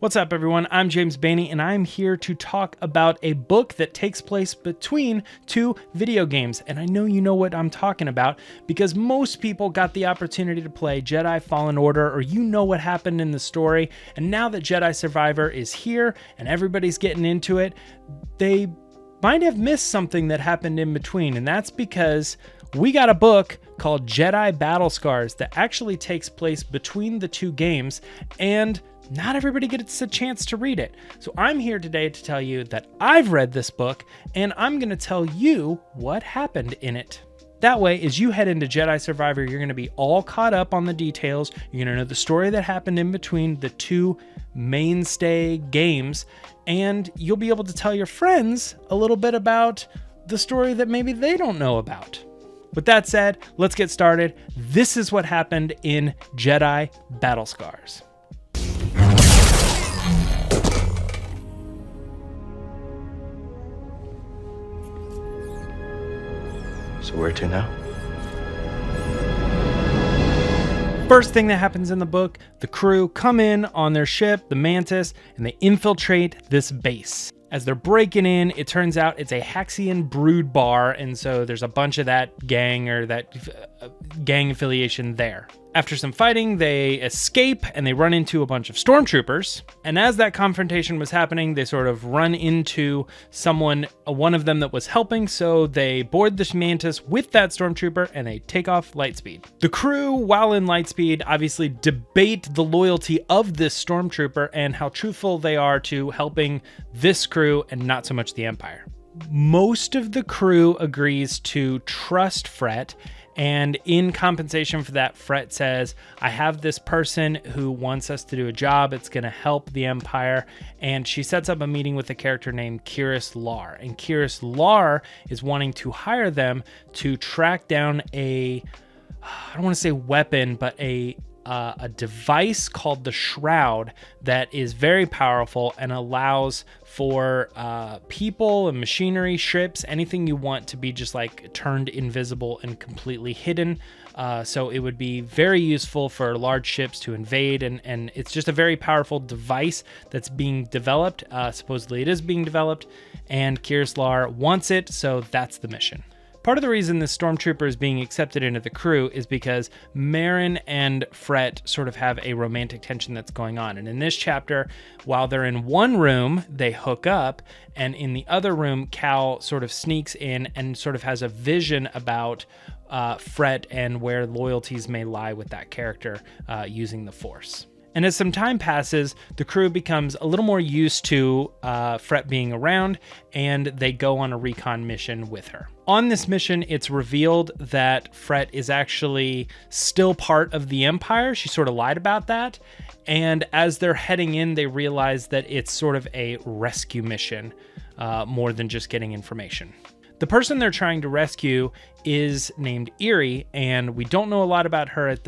What's up, everyone? I'm James Baney, and I'm here to talk about a book that takes place between two video games. And I know you know what I'm talking about because most people got the opportunity to play Jedi Fallen Order, or you know what happened in the story. And now that Jedi Survivor is here and everybody's getting into it, they might have missed something that happened in between. And that's because we got a book called Jedi Battle Scars that actually takes place between the two games, and not everybody gets a chance to read it. So I'm here today to tell you that I've read this book, and I'm going to tell you what happened in it. That way, as you head into Jedi Survivor, you're going to be all caught up on the details. You're going to know the story that happened in between the two mainstay games, and you'll be able to tell your friends a little bit about the story that maybe they don't know about. With that said, let's get started. This is what happened in Jedi Battle Scars. So where to now? First thing that happens in the book, the crew come in on their ship, the Mantis, and they infiltrate this base. As they're breaking in, it turns out it's a Haxian brood bar, and so there's a bunch of that gang or that gang affiliation there. After some fighting, they escape and they run into a bunch of stormtroopers. And as that confrontation was happening, they sort of run into one of them that was helping. So they board this Mantis with that stormtrooper and they take off lightspeed. The crew, while in lightspeed, obviously debate the loyalty of this stormtrooper and how truthful they are to helping this crew and not so much the Empire. Most of the crew agrees to trust Fret. And in compensation for that, Fret says, I have this person who wants us to do a job. It's going to help the Empire. And she sets up a meeting with a character named Kiris Lar. And Kiris Lar is wanting to hire them to track down I don't want to say weapon, but a device called the Shroud that is very powerful and allows for people and machinery, ships, anything you want to be just like turned invisible and completely hidden. So it would be very useful for large ships to invade, and it's just a very powerful device that's being developed. Supposedly it is being developed, and Kiris Lar wants it, so that's the mission. Part of the reason this stormtrooper is being accepted into the crew is because Merrin and Fret sort of have a romantic tension that's going on. And in this chapter, while they're in one room, they hook up, and in the other room, Cal sort of sneaks in and sort of has a vision about Fret and where loyalties may lie with that character using the Force. And as some time passes, the crew becomes a little more used to Fret being around, and they go on a recon mission with her. On this mission, it's revealed that Fret is actually still part of the Empire. She sort of lied about that. And as they're heading in, they realize that it's sort of a rescue mission more than just getting information. The person they're trying to rescue is named Eerie, and we don't know a lot about her at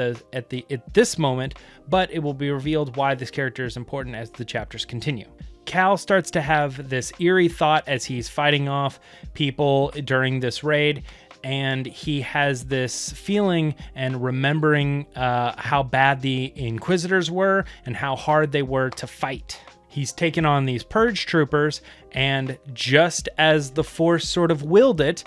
this moment, but it will be revealed why this character is important as the chapters continue. Cal starts to have this eerie thought as he's fighting off people during this raid, and he has this feeling and remembering how bad the Inquisitors were and how hard they were to fight. He's taken on these purge troopers, and just as the Force sort of willed it,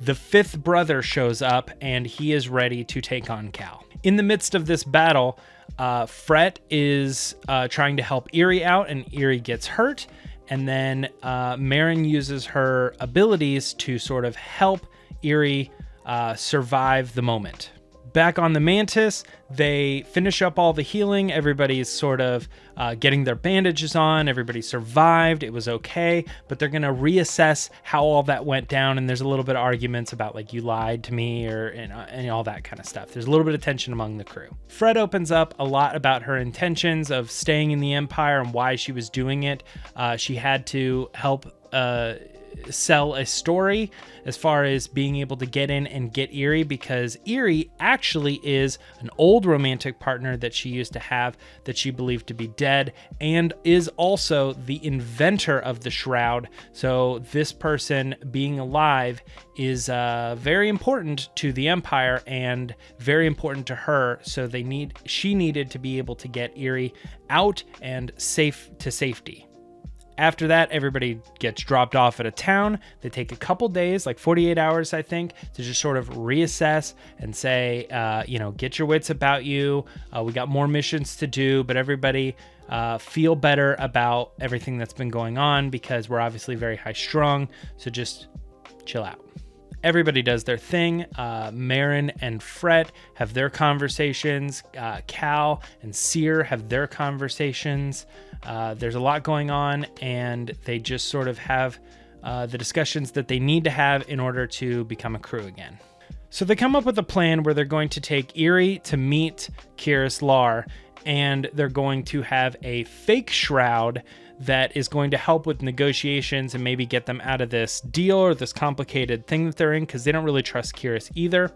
the fifth brother shows up and he is ready to take on Cal. In the midst of this battle, Fret is trying to help Eerie out, and Eerie gets hurt, and then Merrin uses her abilities to sort of help Eerie survive the moment. Back on the Mantis, they finish up all the healing. Everybody's sort of getting their bandages on. Everybody survived. It was okay. But they're going to reassess how all that went down. And there's a little bit of arguments about, like, you lied to me and all that kind of stuff. There's a little bit of tension among the crew. Fred opens up a lot about her intentions of staying in the Empire and why she was doing it. She had to help sell a story as far as being able to get in and get Eerie, because Eerie actually is an old romantic partner that she used to have that she believed to be dead, and is also the inventor of the shroud. So this person being alive is very important to the Empire and very important to her. So she needed to be able to get Eerie out and safe to safety. After that, everybody gets dropped off at a town. They take a couple days, like 48 hours, I think, to just sort of reassess and say, get your wits about you. We got more missions to do, but everybody feel better about everything that's been going on, because we're obviously very high strung. So just chill out. Everybody does their thing. Merrin and Fret have their conversations. Cal and Seer have their conversations. There's a lot going on, and they just sort of have the discussions that they need to have in order to become a crew again. So they come up with a plan where they're going to take Eerie to meet Kiris Lar, and they're going to have a fake shroud that is going to help with negotiations and maybe get them out of this deal or this complicated thing that they're in, because they don't really trust Kiris either.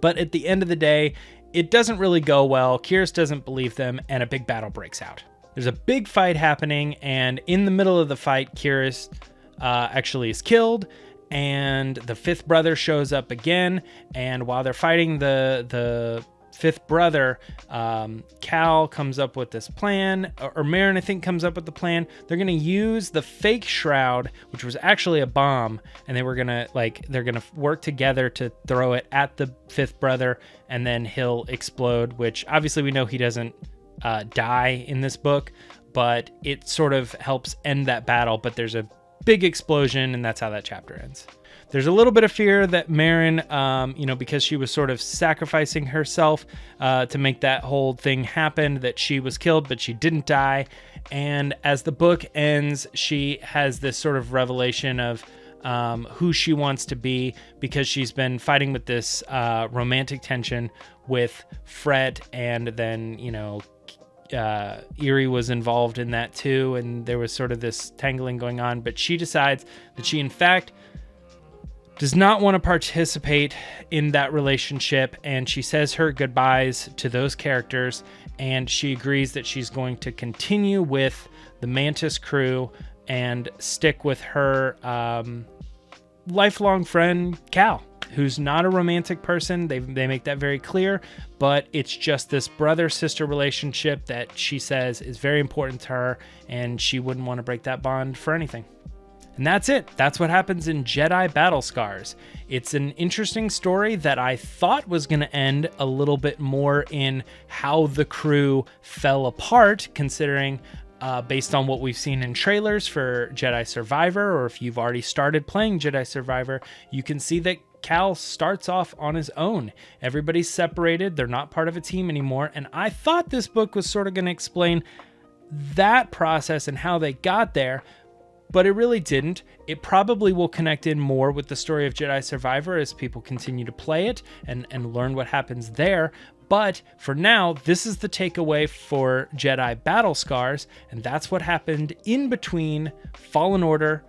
But at the end of the day, it doesn't really go well. Kiris doesn't believe them, and a big battle breaks out. There's a big fight happening, and in the middle of the fight, Kiris actually is killed, and the fifth brother shows up again. And while they're fighting the fifth brother, Cal comes up with this plan, or Merrin, I think, comes up with the plan. They're going to use the fake shroud, which was actually a bomb, and they're going to work together to throw it at the fifth brother, and then he'll explode, which obviously we know he doesn't die in this book, but it sort of helps end that battle. But there's a big explosion, and that's how that chapter ends. There's a little bit of fear that Merrin, because she was sort of sacrificing herself to make that whole thing happen, that she was killed, but she didn't die. And as the book ends, she has this sort of revelation of who she wants to be, because she's been fighting with this romantic tension with Fret, and then, Eerie was involved in that too, and there was sort of this tangling going on. But she decides that she, in fact, does not want to participate in that relationship, and she says her goodbyes to those characters, and she agrees that she's going to continue with the Mantis crew and stick with her lifelong friend, Cal, who's not a romantic person. They make that very clear, but it's just this brother-sister relationship that she says is very important to her, and she wouldn't want to break that bond for anything. And that's it. That's what happens in Jedi Battle Scars. It's an interesting story that I thought was going to end a little bit more in how the crew fell apart, considering based on what we've seen in trailers for Jedi Survivor, or if you've already started playing Jedi Survivor, you can see that Cal starts off on his own. Everybody's separated. They're not part of a team anymore. And I thought this book was sort of going to explain that process and how they got there, but it really didn't. It probably will connect in more with the story of Jedi Survivor as people continue to play it and learn what happens there. But for now, this is the takeaway for Jedi Battle Scars, and that's what happened in between Fallen Order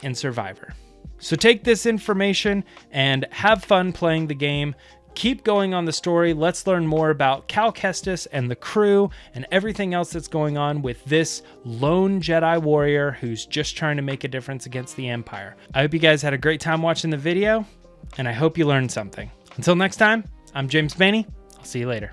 and Survivor. So take this information and have fun playing the game. Keep going on the story. Let's learn more about Cal Kestis and the crew and everything else that's going on with this lone Jedi warrior who's just trying to make a difference against the Empire. I hope you guys had a great time watching the video, and I hope you learned something. Until next time, I'm James Baney. I'll see you later.